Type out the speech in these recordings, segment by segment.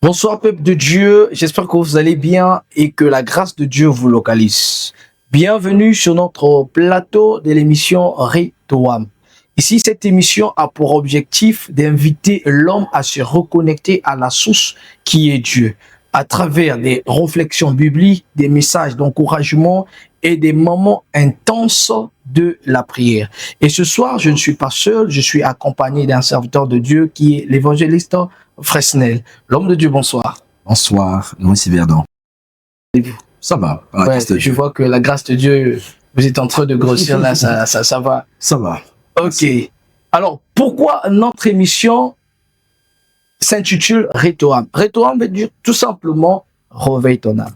Bonsoir peuple de Dieu, j'espère que vous allez bien et que la grâce de Dieu vous localise. Bienvenue sur notre plateau de l'émission Retoam. Ici, cette émission a pour objectif d'inviter l'homme à se reconnecter à la source qui est Dieu, à travers des réflexions bibliques, des messages d'encouragement et des moments intenses de la prière. Et ce soir, je ne suis pas seul, je suis accompagné d'un serviteur de Dieu qui est l'évangéliste Fresnel. L'homme de Dieu, bonsoir. Bonsoir, Louis Verdon. Ça va, par la grâce de Je Dieu. vois que la grâce de Dieu, vous êtes en train de grossir là, ça va. Ça va. Ok. Alors, pourquoi notre émission s'intitule Retoam? Retoam veut dire tout simplement réveille ton âme.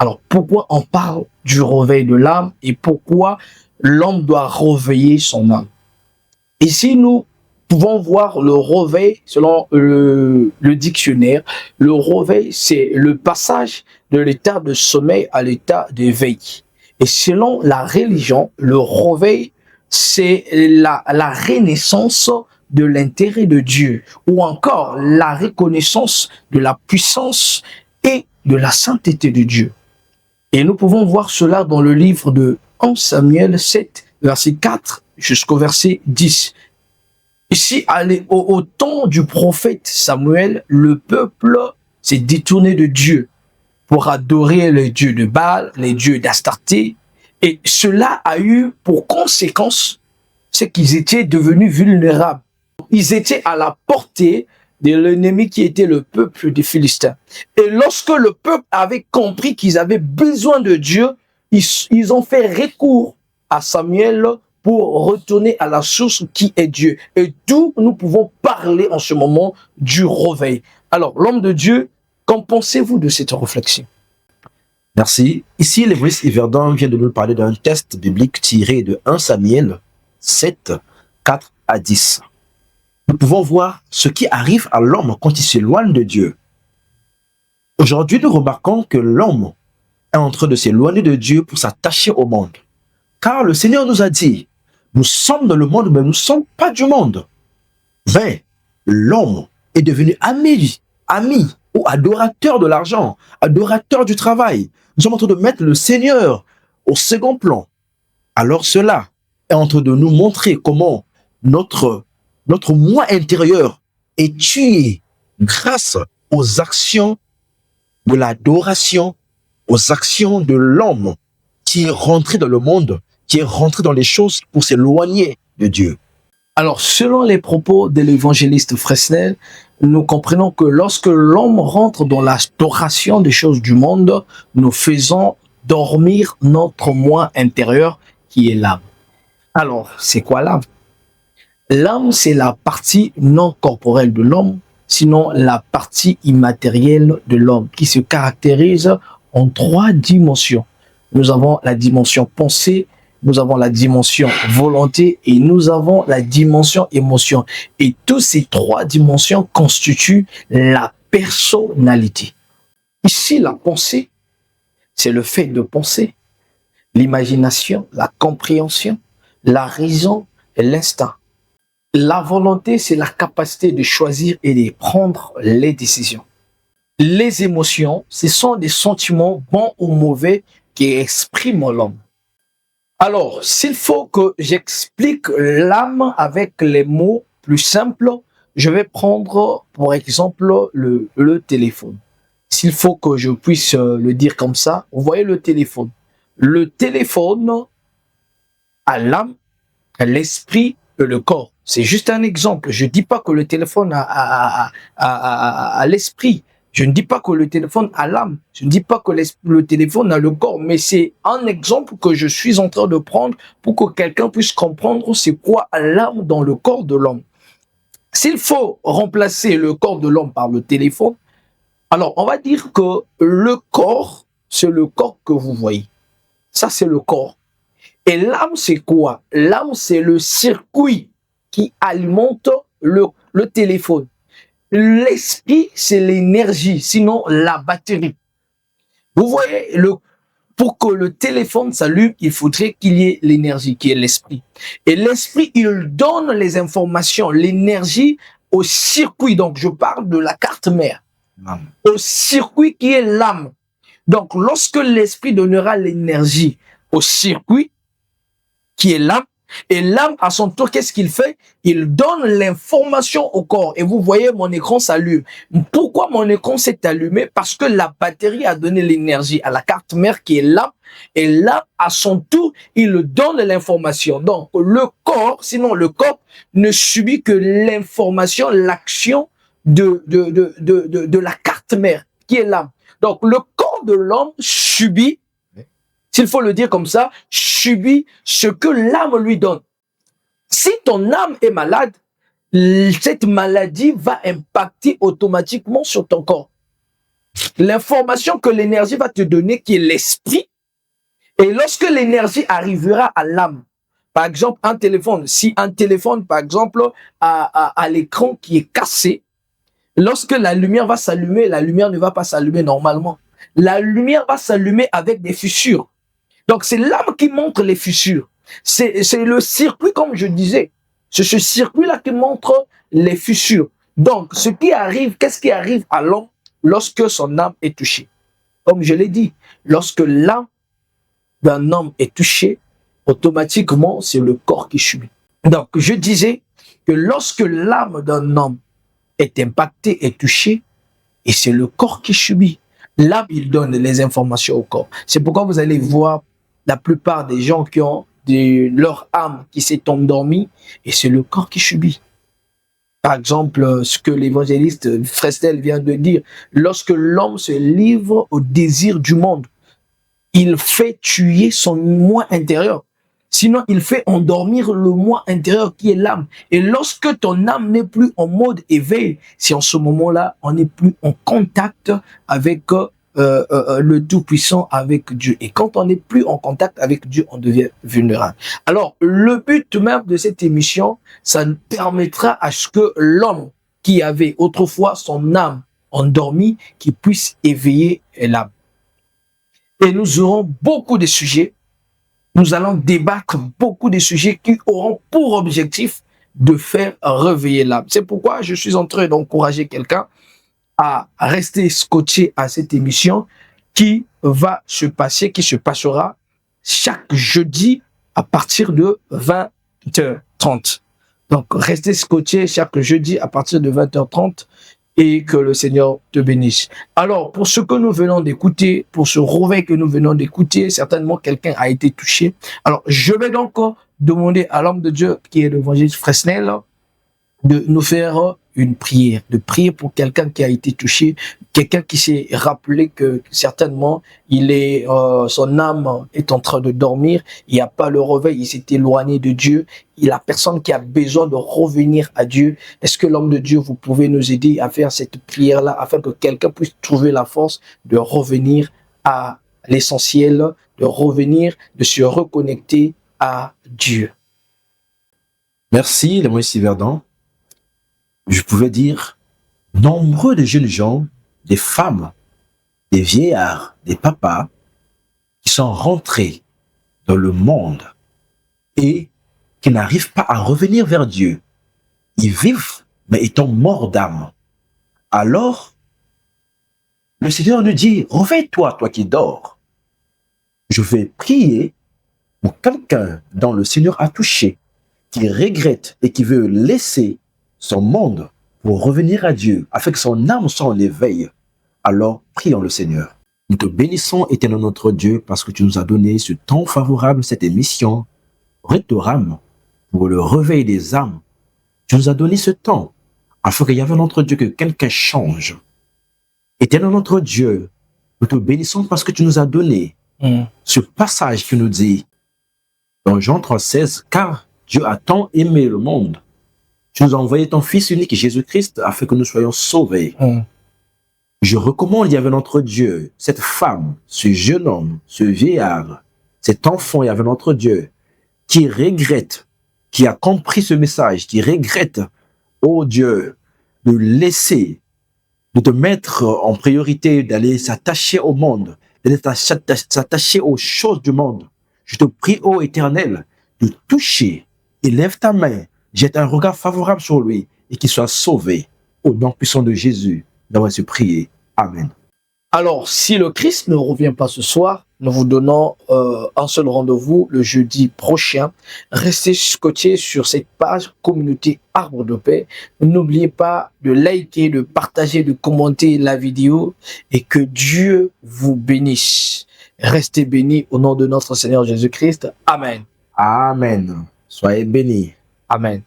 Alors, pourquoi on parle du réveil de l'âme et pourquoi l'homme doit réveiller son âme? Ici, nous pouvons voir le réveil selon le dictionnaire. Le réveil, c'est le passage de l'état de sommeil à l'état d'éveil. Et selon la religion, le réveil, c'est la renaissance de l'intérêt de Dieu ou encore la reconnaissance de la puissance et de la sainteté de Dieu. Et nous pouvons voir cela dans le livre de 1 Samuel 7, verset 4 jusqu'au verset 10. Ici, au temps du prophète Samuel, le peuple s'est détourné de Dieu pour adorer les dieux de Baal, les dieux d'Astarté. Et cela a eu pour conséquence qu'ils étaient devenus vulnérables. Ils étaient à la portée de l'ennemi qui était le peuple des Philistins. Et lorsque le peuple avait compris qu'ils avaient besoin de Dieu, ils ont fait recours à Samuel pour retourner à la source qui est Dieu. Et d'où nous pouvons parler en ce moment du réveil. Alors, l'homme de Dieu, qu'en pensez-vous de cette réflexion? Merci. Ici, l'évangéliste Yverdon vient de nous parler d'un texte biblique tiré de 1 Samuel 7, 4 à 10. Nous pouvons voir ce qui arrive à l'homme quand il s'éloigne de Dieu. Aujourd'hui, nous remarquons que l'homme est en train de s'éloigner de Dieu pour s'attacher au monde. Car le Seigneur nous a dit, nous sommes dans le monde, mais nous ne sommes pas du monde. Mais l'homme est devenu ami ou adorateur de l'argent, adorateur du travail. Nous sommes en train de mettre le Seigneur au second plan. Alors cela est en train de nous montrer comment notre moi intérieur est tué grâce aux actions de l'adoration, aux actions de l'homme qui est rentré dans le monde, qui est rentré dans les choses pour s'éloigner de Dieu. Alors, selon les propos de l'évangéliste Fresnel, nous comprenons que lorsque l'homme rentre dans l'adoration des choses du monde, nous faisons dormir notre moi intérieur qui est l'âme. Alors, c'est quoi l'âme? L'âme, c'est la partie non corporelle de l'homme, sinon la partie immatérielle de l'homme, qui se caractérise en 3 dimensions. Nous avons la dimension pensée, nous avons la dimension volonté et nous avons la dimension émotion. Et toutes ces 3 dimensions constituent la personnalité. Ici, la pensée, c'est le fait de penser, l'imagination, la compréhension, la raison et l'instinct. La volonté, c'est la capacité de choisir et de prendre les décisions. Les émotions, ce sont des sentiments bons ou mauvais qui expriment l'homme. Alors, s'il faut que j'explique l'âme avec les mots plus simples, je vais prendre pour exemple le téléphone. S'il faut que je puisse le dire comme ça, vous voyez le téléphone. Le téléphone a l'âme, l'esprit et le corps. C'est juste un exemple. Je ne dis pas que le téléphone a l'esprit. Je ne dis pas que le téléphone a l'âme. Je ne dis pas que le téléphone a le corps. Mais c'est un exemple que je suis en train de prendre pour que quelqu'un puisse comprendre c'est quoi l'âme dans le corps de l'homme. S'il faut remplacer le corps de l'homme par le téléphone, alors on va dire que le corps, c'est le corps que vous voyez. Ça, c'est le corps. Et l'âme, c'est quoi? L'âme, c'est le circuit qui alimente le téléphone. L'esprit, c'est l'énergie, sinon la batterie. Vous voyez, pour que le téléphone s'allume, il faudrait qu'il y ait l'énergie, qui est l'esprit. Et l'esprit, il donne les informations, l'énergie au circuit. Donc, je parle de la carte mère. au circuit qui est l'âme. Donc, lorsque l'esprit donnera l'énergie au circuit qui est l'âme, et l'âme, à son tour, qu'est-ce qu'il fait? Il donne l'information au corps. Et vous voyez, mon écran s'allume. Pourquoi mon écran s'est allumé? Parce que la batterie a donné l'énergie à la carte mère qui est l'âme. Et là, à son tour, il donne l'information. Donc, le corps, sinon le corps ne subit que l'information, l'action de la carte mère qui est l'âme. Donc, le corps de l'homme subit, s'il faut le dire comme ça, subit ce que l'âme lui donne. Si ton âme est malade, cette maladie va impacter automatiquement sur ton corps. L'information que l'énergie va te donner, qui est l'esprit, et lorsque l'énergie arrivera à l'âme, par exemple un téléphone, si un téléphone par exemple a l'écran qui est cassé, lorsque la lumière va s'allumer, la lumière ne va pas s'allumer normalement. La lumière va s'allumer avec des fissures. Donc, c'est l'âme qui montre les fissures. C'est le circuit, comme je disais. C'est ce circuit-là qui montre les fissures. Donc, ce qui arrive, qu'est-ce qui arrive à l'homme lorsque son âme est touchée? Comme je l'ai dit, lorsque l'âme d'un homme est touchée, automatiquement, c'est le corps qui subit. Donc, je disais que lorsque l'âme d'un homme est impactée et touchée, et c'est le corps qui subit. L'âme, il donne les informations au corps. C'est pourquoi vous allez voir la plupart des gens qui ont leur âme qui s'est endormie, et c'est le corps qui subit. Par exemple, ce que l'évangéliste Fresnel vient de dire, lorsque l'homme se livre au désir du monde, il fait tuer son moi intérieur. Sinon, il fait endormir le moi intérieur qui est l'âme. Et lorsque ton âme n'est plus en mode éveil, c'est en ce moment-là, on n'est plus en contact avec le Tout-Puissant, avec Dieu. Et quand on n'est plus en contact avec Dieu, on devient vulnérable. Alors, le but même de cette émission, ça nous permettra à ce que l'homme qui avait autrefois son âme endormie, qui puisse éveiller l'âme. Et nous aurons beaucoup de sujets. Nous allons débattre beaucoup de sujets qui auront pour objectif de faire réveiller l'âme. C'est pourquoi je suis en train d'encourager quelqu'un à rester scotché à cette émission qui va se passer, qui se passera chaque jeudi à partir de 20h30. Donc, restez scotché chaque jeudi à partir de 20h30 et que le Seigneur te bénisse. Alors, pour ce que nous venons d'écouter, pour ce réveil que nous venons d'écouter, certainement quelqu'un a été touché. Alors, je vais donc demander à l'homme de Dieu, qui est l'évangéliste Fresnel, de nous faire une prière, de prier pour quelqu'un qui a été touché, quelqu'un qui s'est rappelé que certainement son âme est en train de dormir, il n'y a pas le réveil, il s'est éloigné de Dieu, il a personne qui a besoin de revenir à Dieu. Est-ce que l'homme de Dieu, vous pouvez nous aider à faire cette prière-là afin que quelqu'un puisse trouver la force de revenir à l'essentiel, de revenir, de se reconnecter à Dieu? Merci, le Moïse Verdun. Je pouvais dire, nombreux de jeunes gens, des femmes, des vieillards, des papas, qui sont rentrés dans le monde et qui n'arrivent pas à revenir vers Dieu. Ils vivent, mais étant morts d'âme. Alors, le Seigneur nous dit, réveille-toi, toi qui dors. Je vais prier pour quelqu'un dont le Seigneur a touché, qui regrette et qui veut laisser son monde pour revenir à Dieu, afin que son âme soit en éveil. Alors, prions le Seigneur. Nous te bénissons, éternel notre Dieu, parce que tu nous as donné ce temps favorable, cette émission, Retoram, pour le réveil des âmes. Tu nous as donné ce temps, afin qu'il y ait notre Dieu, que quelqu'un change. Éternel notre Dieu, nous te bénissons parce que tu nous as donné ce passage qui nous dit, dans Jean 3,16, car Dieu a tant aimé le monde, tu nous as envoyé ton Fils unique, Jésus-Christ, afin que nous soyons sauvés. Je recommande, il y avait notre Dieu, cette femme, ce jeune homme, ce vieillard, cet enfant, il y avait notre Dieu, qui regrette, qui a compris ce message, qui regrette, oh Dieu, de laisser, de te mettre en priorité, d'aller s'attacher au monde, d'aller s'attacher aux choses du monde. Je te prie, ô Éternel, de toucher et lève ta main, jette un regard favorable sur lui et qu'il soit sauvé au nom puissant de Jésus. Nous avons ainsi prié. Amen. Alors, si le Christ ne revient pas ce soir, nous vous donnons un seul rendez-vous le jeudi prochain. Restez scotchés sur cette page communauté Arbre de Paix. N'oubliez pas de liker, de partager, de commenter la vidéo et que Dieu vous bénisse. Restez bénis au nom de notre Seigneur Jésus-Christ. Amen. Amen. Soyez bénis. Amen.